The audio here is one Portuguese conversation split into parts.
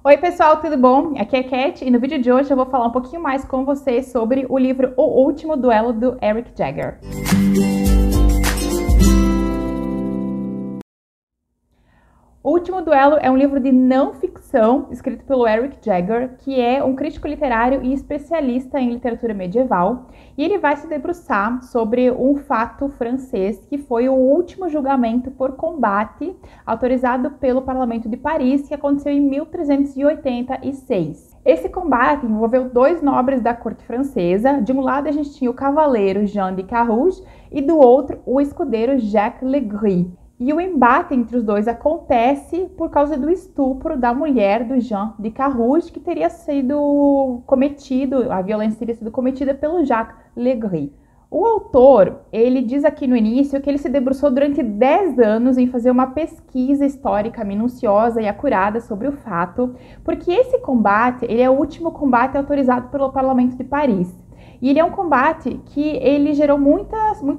Oi pessoal, tudo bom? Aqui é Cat e no vídeo de hoje eu vou falar um pouquinho mais com vocês sobre o livro O Último Duelo do Eric Jagger. O Último Duelo é um livro de não ficção escrito pelo Eric Jagger, que é um crítico literário e especialista em literatura medieval, e ele vai se debruçar sobre um fato francês que foi o último julgamento por combate autorizado pelo Parlamento de Paris, que aconteceu em 1386. Esse combate envolveu dois nobres da corte francesa. De um lado a gente tinha o cavaleiro Jean de Carouge e do outro o escudeiro Jacques Legris. E o embate entre os dois acontece por causa do estupro da mulher do Jean de Carouge, que teria sido cometido, a violência teria sido cometida pelo Jacques Legris. O autor, ele diz aqui no início que ele se debruçou durante 10 anos em fazer uma pesquisa histórica minuciosa e acurada sobre o fato, porque esse combate, ele é o último combate autorizado pelo Parlamento de Paris. E ele é um combate que ele gerou muito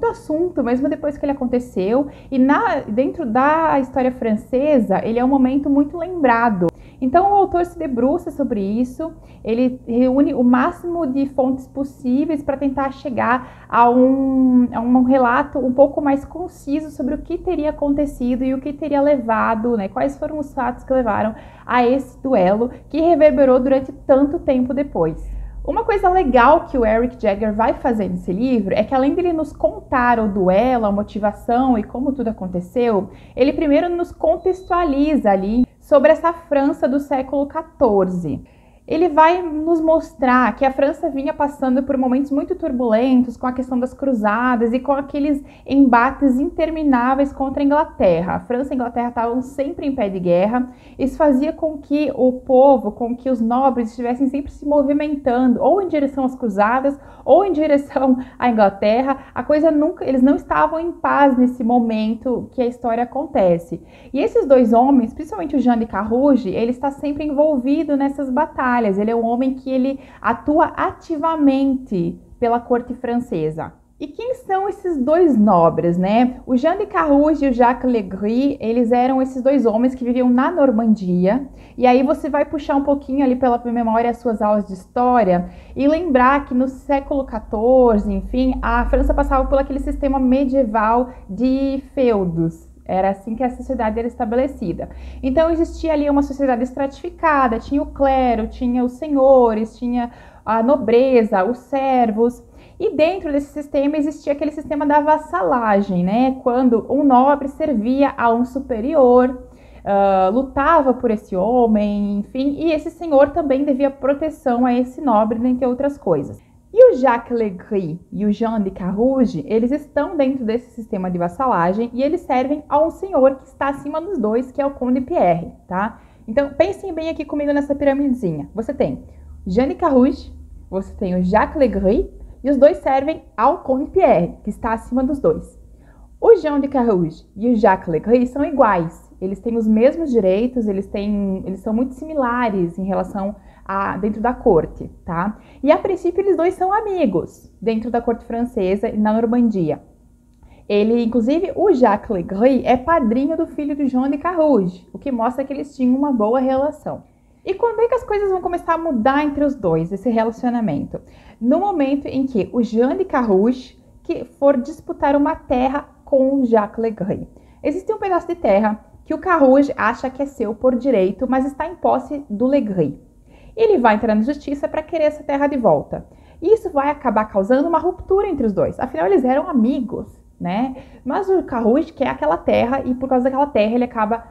assunto, mesmo depois que ele aconteceu. E dentro da história francesa, ele é um momento muito lembrado. Então o autor se debruça sobre isso, ele reúne o máximo de fontes possíveis para tentar chegar a um relato um pouco mais conciso sobre o que teria acontecido e o que teria levado, né, quais foram os fatos que levaram a esse duelo que reverberou durante tanto tempo depois. Uma coisa legal que o Eric Jagger vai fazer nesse livro é que, além dele nos contar o duelo, a motivação e como tudo aconteceu, ele primeiro nos contextualiza ali sobre essa França do século XIV. Ele vai nos mostrar que a França vinha passando por momentos muito turbulentos com a questão das cruzadas e com aqueles embates intermináveis contra a Inglaterra. A França e a Inglaterra estavam sempre em pé de guerra. Isso fazia com que o povo, com que os nobres estivessem sempre se movimentando ou em direção às cruzadas ou em direção à Inglaterra. Eles não estavam em paz nesse momento que a história acontece. E esses dois homens, principalmente o Jean de Carouge, ele está sempre envolvido nessas batalhas. Ele é um homem que ele atua ativamente pela corte francesa. E quem são esses dois nobres, né? O Jean de Carouge e o Jacques Legris, eles eram esses dois homens que viviam na Normandia. E aí você vai puxar um pouquinho ali pela memória as suas aulas de história e lembrar que no século XIV, enfim, a França passava por aquele sistema medieval de feudos. Era assim que a sociedade era estabelecida. Então existia ali uma sociedade estratificada, tinha o clero, tinha os senhores, tinha a nobreza, os servos. E dentro desse sistema existia aquele sistema da vassalagem, né? Quando um nobre servia a um superior, lutava por esse homem, enfim, e esse senhor também devia proteção a esse nobre, dentre outras coisas. E o Jacques Legris e o Jean de Carouge, eles estão dentro desse sistema de vassalagem e eles servem a um senhor que está acima dos dois, que é o Conde Pierre, tá? Então, pensem bem aqui comigo nessa piramidezinha. Você tem Jean de Carouge, você tem o Jacques Legris e os dois servem ao Conde Pierre, que está acima dos dois. O Jean de Carouge e o Jacques Legris são iguais. Eles têm os mesmos direitos, eles são muito similares em relação dentro da corte, tá? E a princípio eles dois são amigos dentro da corte francesa e na Normandia. Inclusive, o Jacques Legris é padrinho do filho do Jean de Carouge, o que mostra que eles tinham uma boa relação. E quando é que as coisas vão começar a mudar entre os dois, esse relacionamento? No momento em que o Jean de Carouge for disputar uma terra com o Jacques Legris. Existe um pedaço de terra que o Carouge acha que é seu por direito, mas está em posse do Legris. Ele vai entrar na justiça para querer essa terra de volta. E isso vai acabar causando uma ruptura entre os dois. Afinal, eles eram amigos, né? Mas o Carouge quer aquela terra e por causa daquela terra ele acaba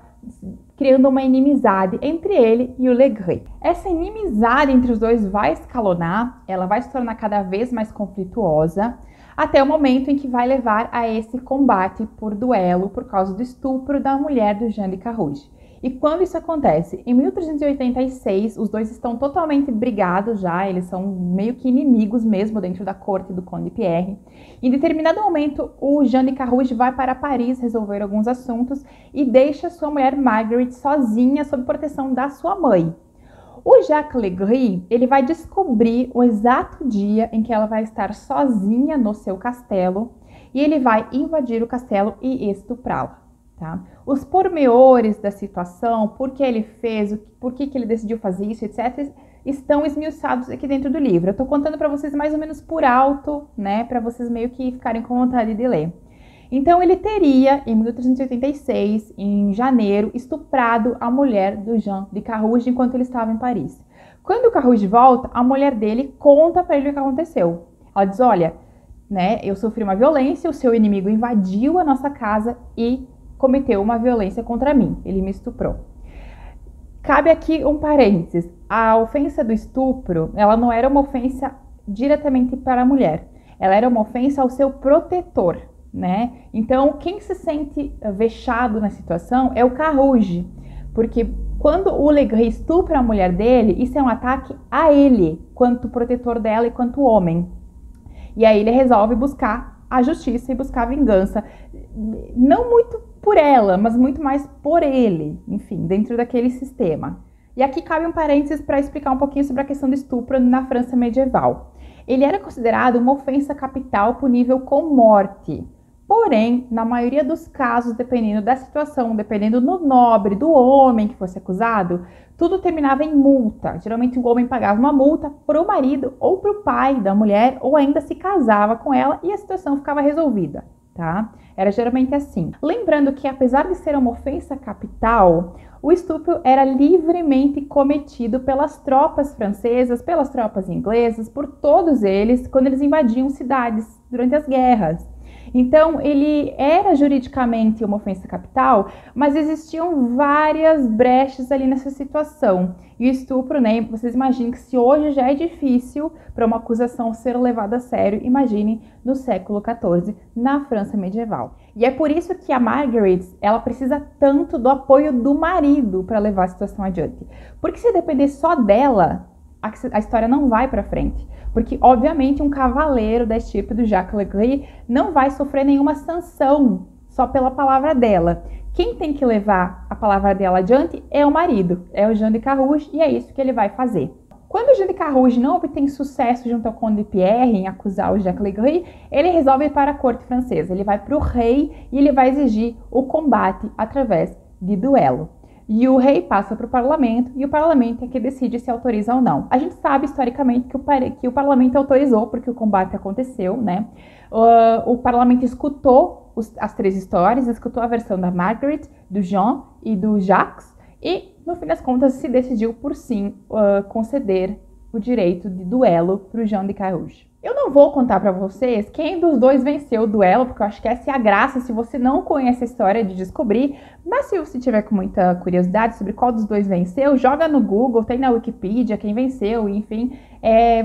criando uma inimizade entre ele e o Legris. Essa inimizade entre os dois vai escalonar, ela vai se tornar cada vez mais conflituosa, até o momento em que vai levar a esse combate por duelo por causa do estupro da mulher do Jean de Carouge. E quando isso acontece? Em 1386, os dois estão totalmente brigados já, eles são meio que inimigos mesmo dentro da corte do Conde Pierre. Em determinado momento, o Jean de Carouge vai para Paris resolver alguns assuntos e deixa sua mulher Margaret sozinha sob proteção da sua mãe. O Jacques Legris, ele vai descobrir o exato dia em que ela vai estar sozinha no seu castelo e ele vai invadir o castelo e estuprá-la. tá? Os pormenores da situação, por que ele fez, por que ele decidiu fazer isso, etc., estão esmiuçados aqui dentro do livro. Eu tô contando para vocês mais ou menos por alto, né, para vocês meio que ficarem com vontade de ler. Então ele teria, em 1386, em janeiro, estuprado a mulher do Jean de Carrouges enquanto ele estava em Paris. Quando o Carrouges volta, a mulher dele conta para ele o que aconteceu. Ela diz, olha, né, eu sofri uma violência, o seu inimigo invadiu a nossa casa e cometeu uma violência contra mim, ele me estuprou. Cabe aqui um parênteses, a ofensa do estupro, ela não era uma ofensa diretamente para a mulher, ela era uma ofensa ao seu protetor, né? Então, quem se sente vexado na situação é o Carrouges, porque quando o Legris estupra a mulher dele, isso é um ataque a ele, quanto protetor dela e quanto homem. E aí ele resolve buscar a justiça e buscar a vingança, não muito por ela, mas muito mais por ele, enfim, dentro daquele sistema. E aqui cabe um parênteses para explicar um pouquinho sobre a questão do estupro na França medieval. Ele era considerado uma ofensa capital punível com morte. Porém, na maioria dos casos, dependendo da situação, dependendo do nobre, do homem que fosse acusado, tudo terminava em multa. Geralmente o homem pagava uma multa para o marido ou para o pai da mulher, ou ainda se casava com ela e a situação ficava resolvida, tá? Era geralmente assim. Lembrando que, apesar de ser uma ofensa capital, o estupro era livremente cometido pelas tropas francesas, pelas tropas inglesas, por todos eles, quando eles invadiam cidades durante as guerras. Então, ele era juridicamente uma ofensa capital, mas existiam várias brechas ali nessa situação. E o estupro, né, vocês imaginem que se hoje já é difícil para uma acusação ser levada a sério, imaginem no século XIV, na França medieval. E é por isso que a Margaret, ela precisa tanto do apoio do marido para levar a situação adiante. Porque se depender só dela, a história não vai para frente. Porque, obviamente, um cavaleiro da estirpe do Jacques Legris não vai sofrer nenhuma sanção só pela palavra dela. Quem tem que levar a palavra dela adiante é o marido, é o Jean de Carrouges, e é isso que ele vai fazer. Quando o Jean de Carrouges não obtém sucesso junto ao Conde de Pierre em acusar o Jacques Legris, ele resolve ir para a corte francesa. Ele vai para o rei e ele vai exigir o combate através de duelo. E o rei passa para o parlamento, e o parlamento é que decide se autoriza ou não. A gente sabe historicamente que o parlamento autorizou, porque o combate aconteceu, né? O parlamento escutou as três histórias, escutou a versão da Margaret, do Jean e do Jacques, e no fim das contas se decidiu por sim conceder o direito de duelo para o Jean de Carrouges. Eu não vou contar para vocês quem dos dois venceu o duelo, porque eu acho que essa é a graça, se você não conhece a história, de descobrir. Mas se você tiver com muita curiosidade sobre qual dos dois venceu, joga no Google, tem na Wikipedia quem venceu, enfim,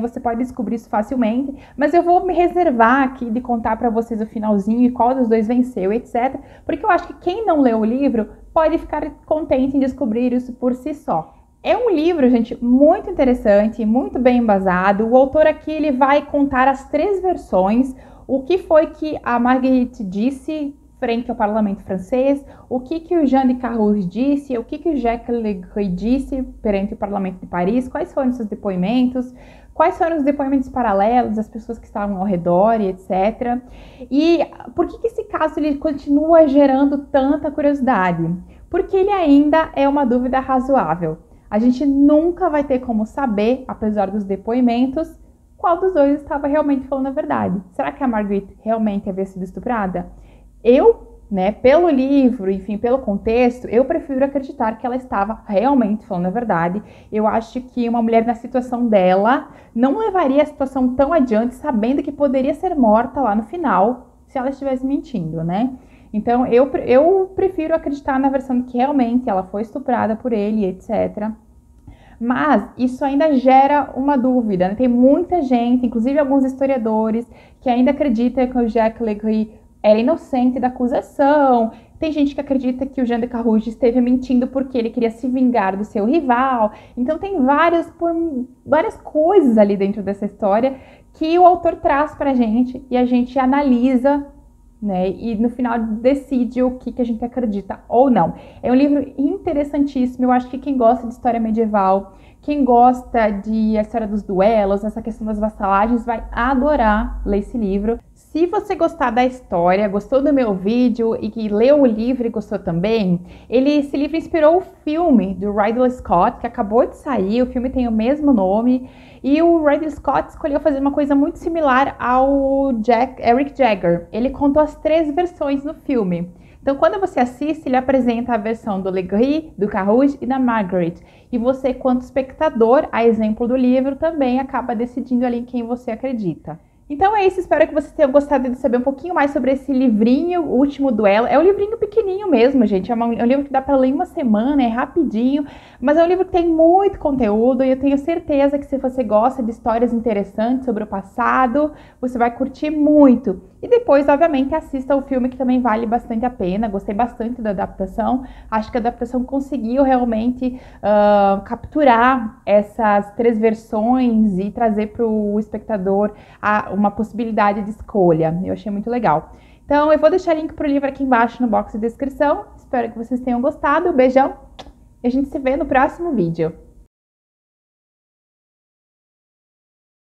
você pode descobrir isso facilmente. Mas eu vou me reservar aqui de contar para vocês o finalzinho e qual dos dois venceu, etc. Porque eu acho que quem não leu o livro pode ficar contente em descobrir isso por si só. É um livro, gente, muito interessante, muito bem embasado. O autor aqui ele vai contar as três versões, o que foi que a Marguerite disse frente ao parlamento francês, o que o Jean de Carrouges disse, o que o Jacques Legris disse perante o parlamento de Paris, quais foram seus depoimentos, quais foram os depoimentos paralelos das pessoas que estavam ao redor, etc. E por que esse caso ele continua gerando tanta curiosidade? Porque ele ainda é uma dúvida razoável. A gente nunca vai ter como saber, apesar dos depoimentos, qual dos dois estava realmente falando a verdade. Será que a Margaret realmente havia sido estuprada? Eu, né, pelo livro, enfim, pelo contexto, eu prefiro acreditar que ela estava realmente falando a verdade. Eu acho que uma mulher na situação dela não levaria a situação tão adiante, sabendo que poderia ser morta lá no final, se ela estivesse mentindo, né? Então, eu prefiro acreditar na versão de que realmente ela foi estuprada por ele, etc. Mas isso ainda gera uma dúvida, né? Tem muita gente, inclusive alguns historiadores, que ainda acreditam que o Jacques Legris era inocente da acusação. Tem gente que acredita que o Jean de Carrouges esteve mentindo porque ele queria se vingar do seu rival. Então, tem várias coisas ali dentro dessa história que o autor traz pra gente e a gente analisa, né, e no final decide o que a gente acredita ou não. É um livro interessantíssimo. Eu acho que quem gosta de história medieval, quem gosta de a história dos duelos, essa questão das vassalagens, vai adorar ler esse livro. Se você gostar da história, gostou do meu vídeo e que leu o livro e gostou também, esse livro inspirou o filme do Ridley Scott, que acabou de sair, o filme tem o mesmo nome, e o Ridley Scott escolheu fazer uma coisa muito similar ao Eric Jagger. Ele contou as 3 versões no filme. Então, quando você assiste, ele apresenta a versão do Legris, do Carrouge e da Margaret. E você, quanto espectador, a exemplo do livro, também acaba decidindo ali em quem você acredita. Então é isso, espero que vocês tenham gostado de saber um pouquinho mais sobre esse livrinho, O Último Duelo. É um livrinho pequenininho mesmo, gente, é um livro que dá para ler em uma semana, é rapidinho, mas é um livro que tem muito conteúdo e eu tenho certeza que se você gosta de histórias interessantes sobre o passado, você vai curtir muito. E depois, obviamente, assista o filme que também vale bastante a pena, gostei bastante da adaptação, acho que a adaptação conseguiu realmente capturar essas 3 versões e trazer para o espectador uma possibilidade de escolha. Eu achei muito legal. Então, eu vou deixar link para o livro aqui embaixo no box de descrição. Espero que vocês tenham gostado. Beijão e a gente se vê no próximo vídeo.